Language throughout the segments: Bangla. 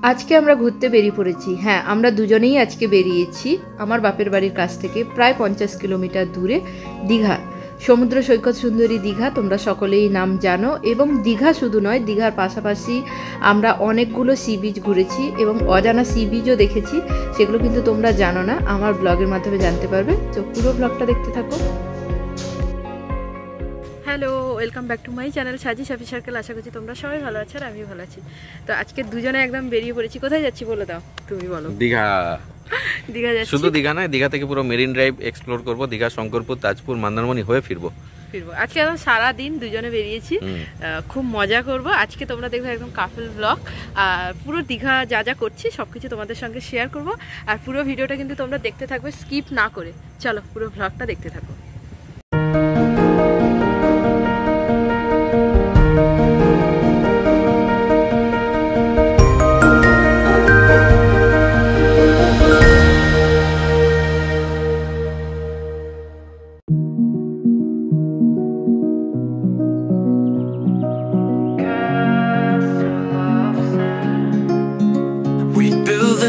আজকে আমরা ঘুরতে বেরিয়ে পড়েছি। হ্যাঁ, আমরা দুজনেই আজকে বেরিয়েছি আমার বাপের বাড়ির কাছ থেকে প্রায় 50 কিলোমিটার দূরে দীঘা। সমুদ্র সৈকত সুন্দরী দীঘা, তোমরা সকলেই নাম জানো। এবং দীঘা শুধু নয়, দীঘার পাশাপাশি আমরা অনেকগুলো সি বিচ ঘুরেছি এবং অজানা সি বিচও দেখেছি। সেগুলো কিন্তু তোমরা জানো না, আমার ব্লগের মাধ্যমে জানতে পারবে। তো পুরো ব্লগটা দেখতে থাকো। Hello, welcome back to my channel সাজি সাফি সার্কেল। আশা করছি তোমরা সবাই ভালো আছো আর আমিও ভালো আছি। তো আজকে দুজনে একদম বেরিয়ে পড়েছি। কোথায় যাচ্ছি বলে দাও, তুমি বলো। দীঘা। দীঘা যাচ্ছি। শুধু দীঘা নয়, দীঘা থেকে পুরো মেরিন ড্রাইভ এক্সপ্লোর করব। দীঘা, শঙ্করপুর, তাজপুর, মন্দারমণি হয়ে ফিরবো। আজকে একদম সারাদিন দুজনে বেরিয়েছি, খুব মজা করব। আজকে তোমরা দেখবে একদম কাপল ব্লগ, আর পুরো দীঘা যা যা করছি সবকিছু তোমাদের সঙ্গে শেয়ার করব। আর পুরো ভিডিওটা কিন্তু তোমরা দেখতে থাকবে স্কিপ না করে। চলো পুরো ব্লগটা দেখতে থাকো।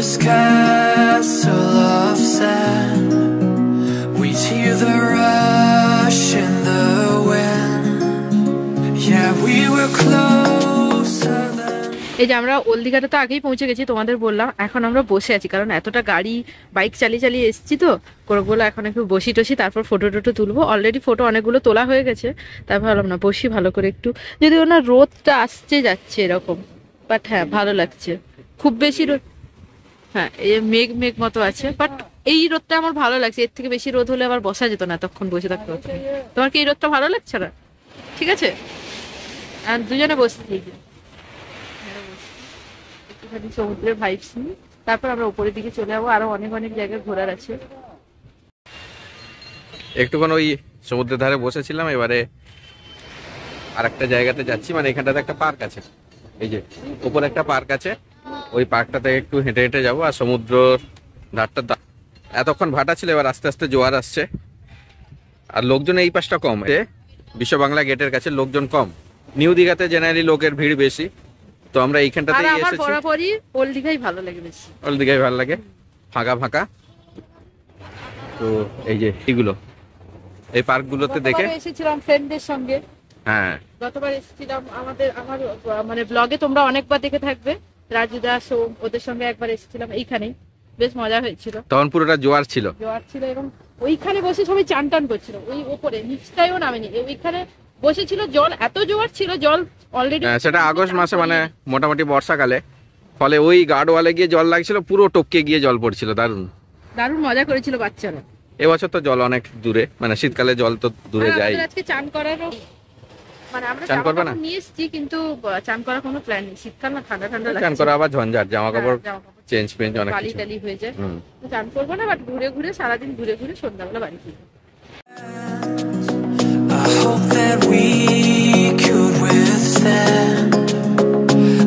This castle of sand, we'd hear the rush in the wind. Yeah, we were closer than. এই যে আমরা ওল্ড দীঘাটা তো আগেই পৌঁছে গেছি, তোমাদের বললাম। এখন আমরা বসে আছি কারণ এতটা গাড়ি বাইক চালিয়ে চালিয়ে এসেছি, তো কোরকগুলো এখন একটু বসি টসি, তারপর ফটো টোটো তুলবো। অলরেডি ফটো অনেকগুলো তোলা হয়ে গেছে, তাই ভাবলাম না বসি ভালো করে একটু, যদি না রোদটা আসছে যাচ্ছে এরকম। বাট হ্যাঁ, ভালো লাগছে, খুব বেশি রোদ। হ্যাঁ, এই মেঘ মেঘ মতো আছে, বাট এই রোদটা আমার ভালো লাগছে। এর থেকে বেশি রোদ হলে আবার বসা যেত না, তখন বসে থাকতে হতো। তোমার কি এই রোদটা ভালো লাগছে না? ঠিক আছে, আর দুজনে বসছি, একটুখানি সমুদ্রের ভাইবস নিই, তারপর আমরা উপরের দিকে চলে যাবো। আরো অনেক অনেক জায়গায় ঘোরার আছে। একটুখানি ওই সমুদ্রের ধারে বসেছিলাম, এবারে আর একটা জায়গাতে যাচ্ছি। মানে এখানটাতে একটা পার্ক আছে, এই যে উপরে একটা পার্ক আছে, ওই পার্কটাতে একটু হেঁটে হেঁটে যাবো। আর সমুদ্র ধারটা এতক্ষণ ভাটা ছিল, এবার আস্তে আস্তে জোয়ার আসছে। আর লোকজন এই পাশটা কম, বিশ্ব বাংলা গেটের কাছে লোকজন কম। নিউ দীঘাতে জেনারেলি লোকের ভিড় বেশি, তো আমরা এইখানটাতেই এসেছি। বরাবরই ওল্ড দীঘাই ভালো লাগে বেশি, ওল্ড দীঘাই ভালো লাগে, ফাঁকা ফাঁকা। তো এই যে এগুলো, এই পার্কগুলোতে দেখে এসেছিলাম ফ্রেন্ডদের সঙ্গে। হ্যাঁ, গতবার এসেছিলাম আমার মানে ব্লগে তোমরা অনেকবার দেখে থাকবে। রাজু দাস ওদের সঙ্গে একবার এসেছিলাম, এইখানেই বেশ মজা হয়েছিল। তখন পুরোটা জোয়ার ছিল, এবং ওইখানে বসে সবাই চান টান করছিল। ওই উপরে নিচটাইও নামেনি, ওইখানে বসেছিল। জল এত জোয়ার ছিল, জল অলরেডি সেটা আগস্ট মাসে, মানে মোটামুটি বর্ষাকালে। ফলে ওই গার্ডওয়ালে গিয়ে জল লাগছিল, পুরো টপকে গিয়ে জল পড়ছিল। দারুণ দারুণ মজা করেছিল বাচ্চারা। এবছর তো জল অনেক দূরে, মানে শীতকালে জল তো দূরে যায়। আজকে চান করারও মানে আমরা চান করব না নিয়ে এসেছি, কিন্তু চান করার কোনো প্ল্যান নেই। শীতকাল না, ঠান্ডা ঠান্ডা লাগছে। চান করা আবার ঝঞ্ঝাট, জামা কাপড় চেঞ্জ অনেক বালি টালি হয়ে যায়। চান করবো না, বাট ঘুরে ঘুরে সারাদিন ঘুরে ঘুরে সন্ধ্যাবেলা বাড়ি ফিরবো। I hope that we could withstand,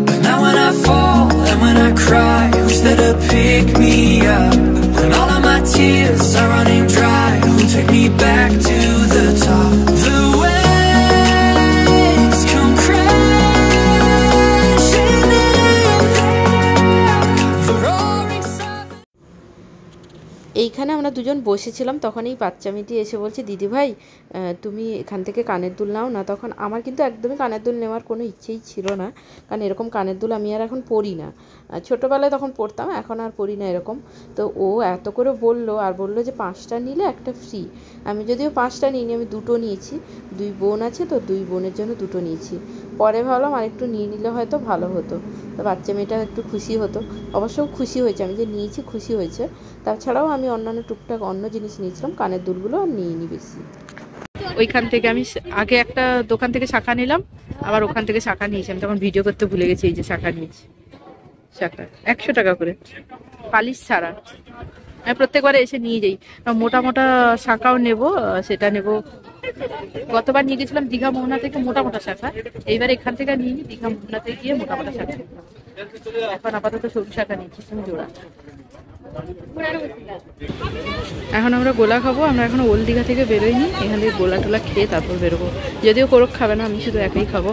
but now when I fall and when I cry, who's there to pick me up? When all of my tears are running dry, who'll take me back to the top? The waves come crashing in, the roaring sun. এইখানে আমরা দুজন বসেছিলাম, তখন এই বাচ্চা মেয়েটি এসে বলছে, দিদি ভাই তুমি এখান থেকে কানের দুল নাও না। তখন আমার কিন্তু একদমই কানের দুল নেওয়ার কোনো ইচ্ছেই ছিল না, কারণ এরকম কানের দুল আমি আর এখন পরি না। ছোটোবেলায় তখন পরতাম, এখন আর পরি না এরকম। তো ও এত করে বললো, আর বললো যে 5টা নিলে একটা ফ্রি। আমি যদিও 5টা নিইনি, আমি 2টো নিয়েছি। 2 বোন আছে, তো 2 বোনের জন্য 2টো নিয়েছি। পরে ভাবলাম আর একটু নিয়ে নিলে হয়তো ভালো হতো, তো বাচ্চা মেয়েটা একটু খুশি হতো। অবশ্য খুশি হয়েছে, আমি যে নিয়েছি খুশি হয়েছে। তাছাড়াও আমি অন্যান্য টুকটাক অন্য জিনিস নিয়েছিলাম, কানের দুলগুলো আর নিইনি বেশি। ওইখান থেকে আমি আগে একটা দোকান থেকে শাখা নিলাম, আবার ওখান থেকে শাখা নিয়েছি। আমি তখন ভিডিও করতে ভুলে গেছি। এই যে শাখা নিয়েছি, শাখা 100 টাকা করে, পালিশ ছাড়া। আমি প্রত্যেকবারে এসে নিয়ে যাই। মোটা মোটা শাখাও নেব, সেটা নেব। গতবার নিয়ে গেছিলাম দীঘা মোহনা থেকে মোটা মোটা শাখা, এইবার এখান থেকে নিয়ে নিই দীঘা মোহনাতে গিয়ে মোটা মোটা শাখা। এখন আপাতত সরু শাখা নিচ্ছি জোড়া। এখন আমরা গোলা খাবো। আমরা এখন ওল্ড দীঘা থেকে বেরোইনি, এখান থেকে গোলা টোলা খেয়ে তারপর বেরোবো। যদিও কোরক খাবে না, আমি শুধু একাই খাবো।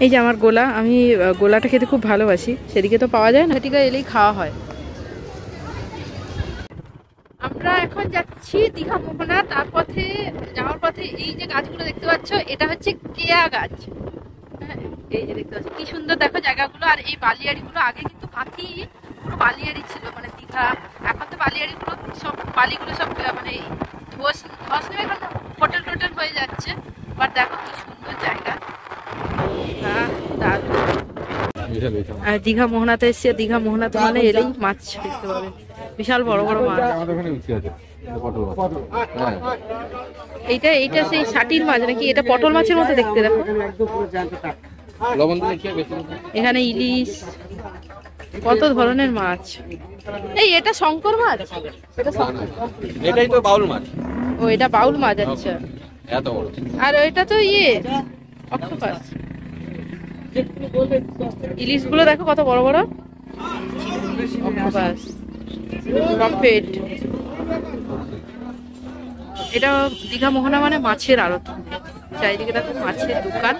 এই যে আমার গোলা, আমি গোলাটা খেতে খুব ভালোবাসি, সেদিকে তো পাওয়া যায় না, সেদিকে এলেই খাওয়া হয়। আমরা এখন যাচ্ছি দীঘা মোহনা। তার পথে যাওয়ার পথে এই যে গাছগুলো দেখতে পাচ্ছ, এটা হচ্ছে কেয়া গাছ। হ্যাঁ, এই যে দেখতে পাচ্ছ কি সুন্দর দেখো জায়গাগুলো। আর এই বালিয়াড়িগুলো আগে কিন্তু কাঁথি পুরো বালিয়াড়ি ছিল, মানে দীঘা। এখন তো বালিয়াড়িগুলো সব বালিগুলো সব মানে ধস ধস নেমে এখন হোটেল টোটেল হয়ে যাচ্ছে। বাট দেখো কি সুন্দর জায়গা। আর দীঘা মোহনাতে এসছে, দীঘা মোহনাতে মানে এলেই মাছ দেখতে পাবে, বিশাল বড় বড় মাছ। এইটা সেই ষাটির মাছ নাকি? এটা পটল মাছের মতো দেখতে, দেখো। এখানে ইলিশ, কত ধরনের মাছ। এই এটা শঙ্কর মাছ, এটাই তো বাউল মাছ। ও এটা বাউল মাছ, আচ্ছা। এত বড়। আর এটা তো অক্টোপাস। ইলিশ গুলো দেখো কত বড় বড়। Octopus, pomfret. এটা দীঘা মোহনা মানে মাছের আড়ত। চারিদিকে দেখো মাছের দোকান,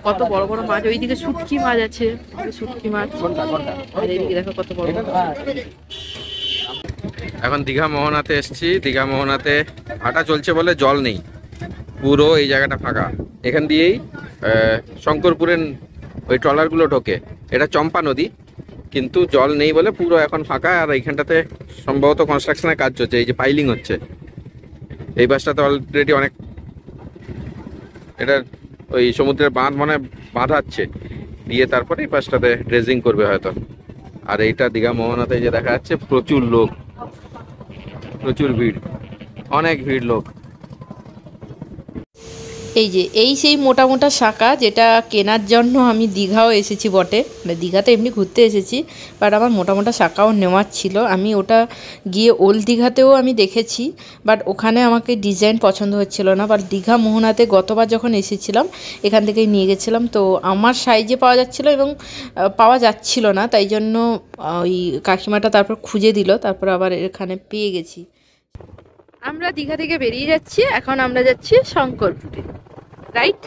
কত বড় বড় মাছ। ওইদিকে শুটকি মাছ আছে, শুটকি মাছ। আর এইদিকে দেখো কত বড়। এখন দীঘা মোহনাতে এসছি। দীঘা মোহনাতে হাঁটা চলছে বলে জল নেই, পুরো এই জায়গাটা ফাঁকা। এখান দিয়েই শঙ্করপুরের ওই ট্রলারগুলো ঢোকে। এটা চম্পা নদী, কিন্তু জল নেই বলে পুরো এখন ফাঁকা। আর এইখানটাতে সম্ভবত কনস্ট্রাকশনের কাজ চলছে, এই যে পাইলিং হচ্ছে। এই বাসটাতে অলরেডি অনেক, এটা ওই সমুদ্রের বাঁধ মানে বাঁধাচ্ছে দিয়ে তারপরে এই বাসটাতে ড্রেজিং করবে হয়তো। আর এইটা দীঘা মোহনাতে যে দেখা যাচ্ছে, প্রচুর লোক, প্রচুর ভিড়, অনেক ভিড় লোক। এই যে সেই মোটা মোটা শাঁখা, যেটা কেনার জন্য আমি দীঘাও এসেছি বটে। মানে দীঘাতে এমনি ঘুরতে এসেছি, বাট আমার মোটা মোটা শাঁখাও নেওয়ার ছিল। আমি ওটা গিয়ে ওল্ড দীঘাতেও আমি দেখেছি, বাট ওখানে আমাকে ডিজাইন পছন্দ হচ্ছিল না। বাট দীঘা মোহনাতে গতবার যখন এসেছিলাম এখান থেকেই নিয়ে গেছিলাম, তো আমার সাইজে পাওয়া যাচ্ছিলো এবং পাওয়া যাচ্ছিল না, তাই জন্য ওই কাকিমাটা তারপর খুঁজে দিল, তারপর আবার এখানে পেয়ে গেছি। আমরা দীঘা থেকে বেরিয়ে যাচ্ছি, এখন আমরা যাচ্ছি শঙ্করপুরে, রাইট?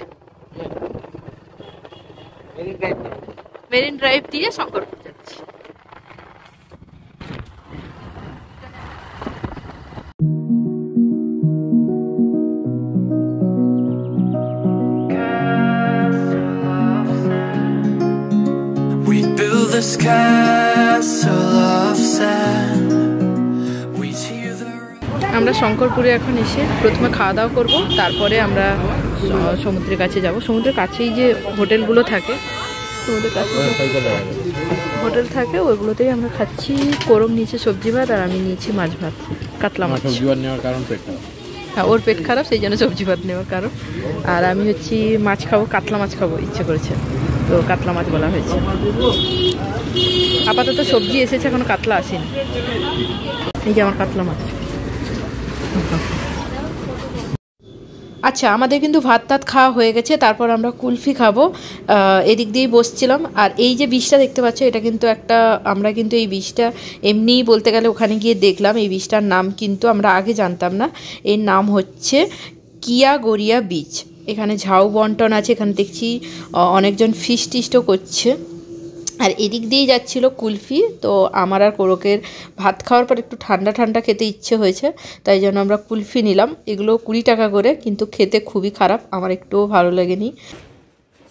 মেরিন ড্রাইভ দিয়ে শঙ্করপুর যাচ্ছি। We build this castle of sand. আমরা শঙ্করপুরে এখন এসে প্রথমে খাওয়া দাওয়া করবো, তারপরে আমরা সমুদ্রের কাছে যাব। সমুদ্রের কাছেই যে হোটেলগুলো থাকে, সমুদ্রের কাছে হোটেল থাকে, ওইগুলোতেই আমরা খাচ্ছি। কোরম নিয়েছে সবজি ভাত, আর আমি নিয়েছি মাছ ভাত, কাতলা মাছ। সবজি ভাত নেওয়ার কারণ পেট খারাপ। হ্যাঁ, ওর পেট খারাপ, সেই জন্য সবজি ভাত নেওয়ার কারণ। আর আমি হচ্ছি মাছ খাবো, কাতলা মাছ খাবো ইচ্ছে করেছে, তো কাতলা মাছ বলা হয়েছে। আপাতত সবজি এসেছে, এখনো কাতলা আসেনি। এই যে আমার কাতলা মাছ। আচ্ছা, আমাদের কিন্তু ভাত টাত খাওয়া হয়ে গেছে, তারপর আমরা কুলফি খাবো। এদিক দিয়েই বসছিলাম। আর এই যে বীজটা দেখতে পাচ্ছ, এটা কিন্তু আমরা কিন্তু এই বীজটা এমনিই বলতে গেলে ওখানে গিয়ে দেখলাম। এই বীজটার নাম কিন্তু আমরা আগে জানতাম না। এর নাম হচ্ছে কিয়া গড়িয়া বীজ। এখানে ঝাউ বন্টন আছে, এখানে দেখছি অনেকজন ফিস্ট টিস্টও করছে। আর এদিক দিয়েই যাচ্ছিল কুলফি। তো আমার আর কোরকের ভাত খাওয়ার পর একটু ঠান্ডা ঠান্ডা খেতে ইচ্ছে হয়েছে, তাই জন্য আমরা কুলফি নিলাম। এগুলো 20 টাকা করে, কিন্তু খেতে খুবই খারাপ, আমার একটুও ভালো লাগেনি।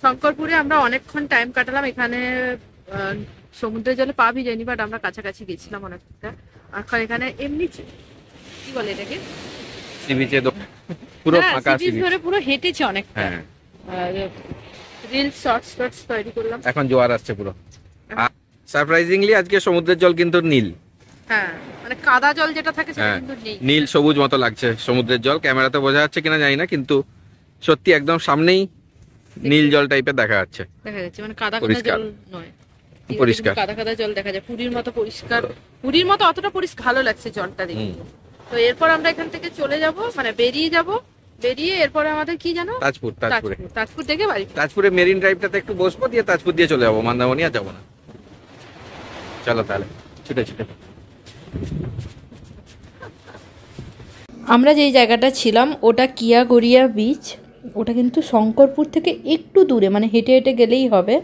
শঙ্করপুরে আমরা অনেকক্ষণ টাইম কাটালাম। এখানে সমুদ্রের জলে পা ভিজাইনি, বাট আমরা কাছাকাছি গেছিলাম অনেকটা। এখন এখানে এমনি কি বলে এটাকে, সি বিচে পুরো ফাঁকা, সি বিচ ধরে পুরো হেঁটেছি অনেকটা। রিলস শর্টস তৈরি করলাম। এখন জোয়ার আসছে পুরো। সারপ্রাইজিংলি আজকে সমুদ্রের জল কিন্তু নীল। হ্যাঁ, মানে কাদা জল যেটা থাকে সেটা কিন্তু নেই, নীল সবুজ মতো লাগছে সমুদ্রের জল। ক্যামেরাতে বোঝা যাচ্ছে কিনা জানি না, কিন্তু সত্যি একদম সামনেই নীল জল টাইপের দেখা যাচ্ছে। মানে কাদা কাদা জল নয়, পরিষ্কার কাদা কাদা জল দেখা যায়। পুরীর মতো পরিষ্কার, পুরীর মতো অতটা পরিষ্কার ভালো লাগছে জলটা দেখে। তো এরপর আমরা এখান থেকে চলে যাব, মানে বেরিয়ে যাব। বেরিয়ে এরপরে আমাদের কি জানো, তাজপুর থেকে বাড়ি। তাজপুরে মেরিন ড্রাইভটাতে একটু বসবো, দিয়ে তাজপুর দিয়ে চলে যাবো, মন্দারমণি আর যাবো না। চলো তাহলে ছুটে ছুটে। আমরা যেই জায়গাটা ছিলাম ওটা কিয়া গড়িয়া বিচ। ওটা কিন্তু শঙ্করপুর থেকে একটু দূরে, মানে হেঁটে হেঁটে গেলেই হবে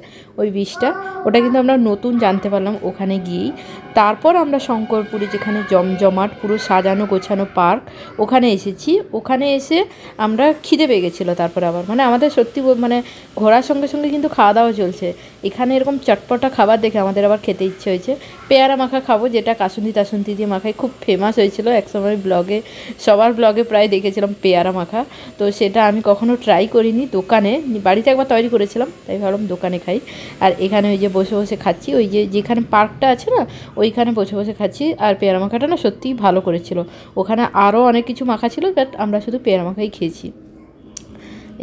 ওই বীজটা। ওটা কিন্তু আমরা নতুন জানতে পারলাম ওখানে গিয়েই। তারপর আমরা শঙ্করপুরে, যেখানে জমজমাট পুরো সাজানো গোছানো পার্ক, ওখানে এসেছি। ওখানে এসে আমরা খিদে পেয়ে গেছিলো। তারপরে আবার মানে আমাদের সত্যি মানে ঘোরার সঙ্গে সঙ্গে কিন্তু খাওয়া দাওয়া চলছে। এখানে এরকম চটপটা খাবার দেখে আমাদের আবার খেতে ইচ্ছে হয়েছে। পেয়ারা মাখা খাবো, যেটা কাসুন্দি টাসুন্দি দিয়ে মাখায় খুব ফেমাস হয়েছিল একসময় ব্লগে, সবার ব্লগে প্রায় দেখেছিলাম পেয়ারা মাখা। তো সেটা আমি কখনো ট্রাই করিনি, দোকানে বাড়িতে একবার তৈরি করেছিলাম, তাই ভাবলাম দোকানে খাই। আর এখানে ওই যে বসে বসে খাচ্ছি, ওই যে যেখানে পার্কটা আছে না ওইখানে বসে বসে খাচ্ছি। আর পেয়ারা মাখাটা না সত্যিই ভালো করেছিল। ওখানে আরও অনেক কিছু মাখা ছিল, বাট আমরা শুধু পেয়ারা মাখাই খেয়েছি।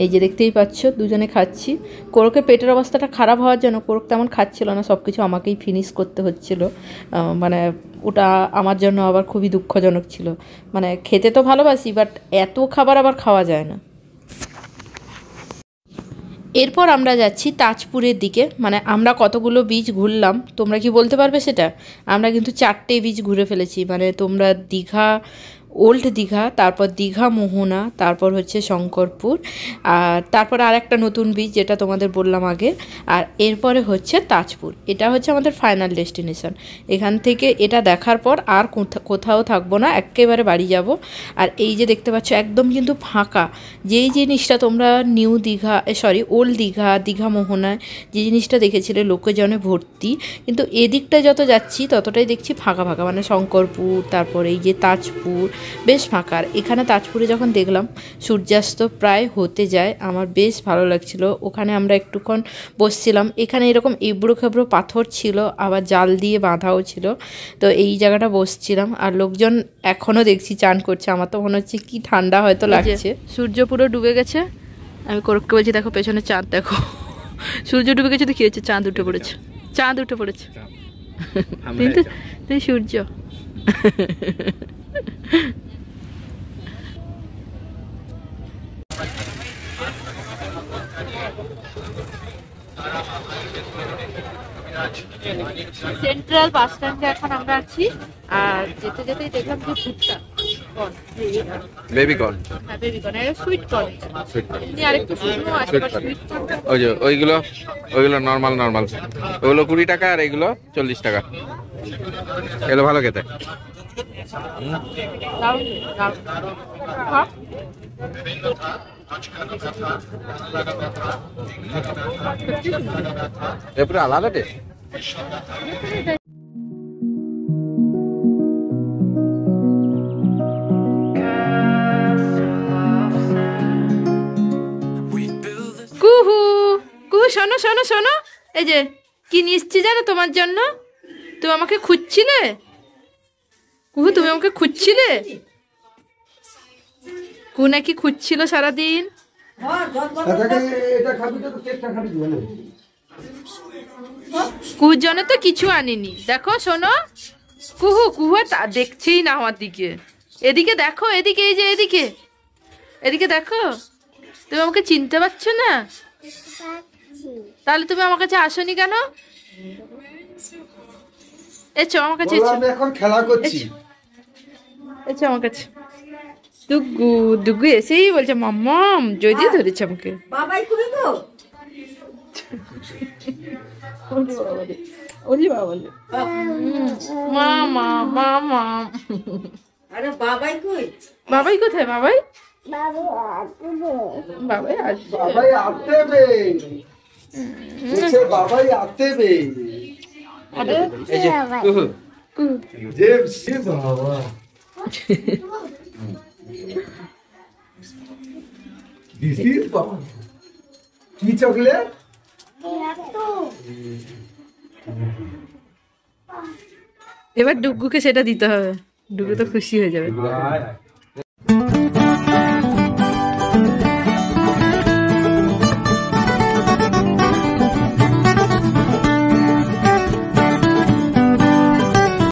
এই যে দেখতেই পাচ্ছ দুজনে খাচ্ছি। কোরকের পেটের অবস্থাটা খারাপ হওয়ার জন্য কোরক তেমন খাচ্ছিল না, সব কিছু আমাকেই ফিনিশ করতে হচ্ছিল। মানে ওটা আমার জন্য আবার খুবই দুঃখজনক ছিল। মানে খেতে তো ভালোবাসি, বাট এত খাবার আবার খাওয়া যায় না। এরপর আমরা যাচ্ছি তাজপুরের দিকে। মানে আমরা কতগুলো বিচ ঘুরলাম তোমরা কি বলতে পারবে সেটা? আমরা কিন্তু 4টে বিচ ঘুরে ফেলেছি। মানে তোমরা দীঘা, ওল্ড দীঘা, তারপর দীঘা মোহনা, তারপর হচ্ছে শঙ্করপুর, আর তারপর আর একটা নতুন বিচ যেটা তোমাদের বললাম আগে, আর এরপরে হচ্ছে তাজপুর। এটা হচ্ছে আমাদের ফাইনাল ডেস্টিনেশন। এখান থেকে এটা দেখার পর আর কোথাও থাকবো না, একেবারে বাড়ি যাব। আর এই যে দেখতে পাচ্ছ একদম কিন্তু ফাঁকা। যেই জিনিসটা তোমরা new Digha, sorry old Digha, Digha মোহনায় যে জিনিসটা দেখেছিলে লোকজনে ভর্তি, কিন্তু এদিকটা যত যাচ্ছি ততটাই দেখছি ফাঁকা ফাঁকা। মানে শঙ্করপুর, তারপর এই যে তাজপুর বেশ ফাঁকা। আর এখানে তাজপুরে যখন দেখলাম সূর্যাস্ত প্রায় হতে যায়, আমার বেশ ভালো লাগছিল। ওখানে আমরা একটুক্ষণ বসছিলাম। এখানে এরকম এবড়ো খেবড়ো পাথর ছিল, আবার জাল দিয়ে বাঁধাও ছিল। তো এই জায়গাটা বসছিলাম, আর লোকজন এখনও দেখছি চান করছে। আমার তো মনে হচ্ছে কি ঠান্ডা হয়তো লাগছে। সূর্য পুরো ডুবে গেছে। আমি কোরককে বলছি দেখো পেছনে চাঁদ দেখো। সূর্য ডুবে গেছে তো কি হয়েছে, চাঁদ উঠে পড়েছে, চাঁদ উঠে পড়েছে। কিন্তু তুই সূর্য। সেন্ট্রাল বাস স্ট্যান্ডে এখন আমরা আছি। আর যেতে যেতেই দেখলাম যে ভুট্টা বেবি কর্ন, হ্যাঁ বেবি কর্ন, এটা সুইট কর্ন। এমনি আরেকটু শুকনো আছে, বাট সুইট কর্নটা ওই যে ওইগুলো নর্মাল ওগুলো 20 টাকা, আর এইগুলো 40 টাকা। এগুলো ভালো খেতে। দারুণ দারুণ। হ্যাঁ এরপরে আলাদা টেস্ট। কুহু কুহু, শোনো শোনো শোনো, এই যে কি নিয়ে এসছি জানো তোমার জন্য? তুমি আমাকে খুঁজছিলে কুহু, তুমি আমাকে খুঁজছিলে। কুহু নাকি খুঁজছিল সারাদিন। কুহুর জন্য তো কিছু আনিনি। দেখো শোনো, কুহু কুহু দেখছেই না আমার দিকে। এদিকে দেখো, এদিকে, এই যে এদিকে, এদিকে দেখো। তুমি আমাকে চিনতে পারছো না? তাহলে তুমি আমার কাছে আসোনি কেন? এসো আমার কাছে, এখন খেলা করছি। এসো আমার কাছে। দুগু দুগু এসেই বলছে মাম্মাম, যদি ধরেছে আমাকে। বাবাই কই গো? ওলি বাবা বলে মামা মামা। আরে বাবাই কই? বাবাই কোথায়? বাবাই বাবাই আসবে। বাবাই আতে বে, বাবাই আতে বে। এই যে কুহু, যে সে বাবা দিস ইজ বাবা। কি চকলেট? এবার ডুগুকে সেটা দিতে হবে, ডুগু তো খুশি হয়ে যাবে।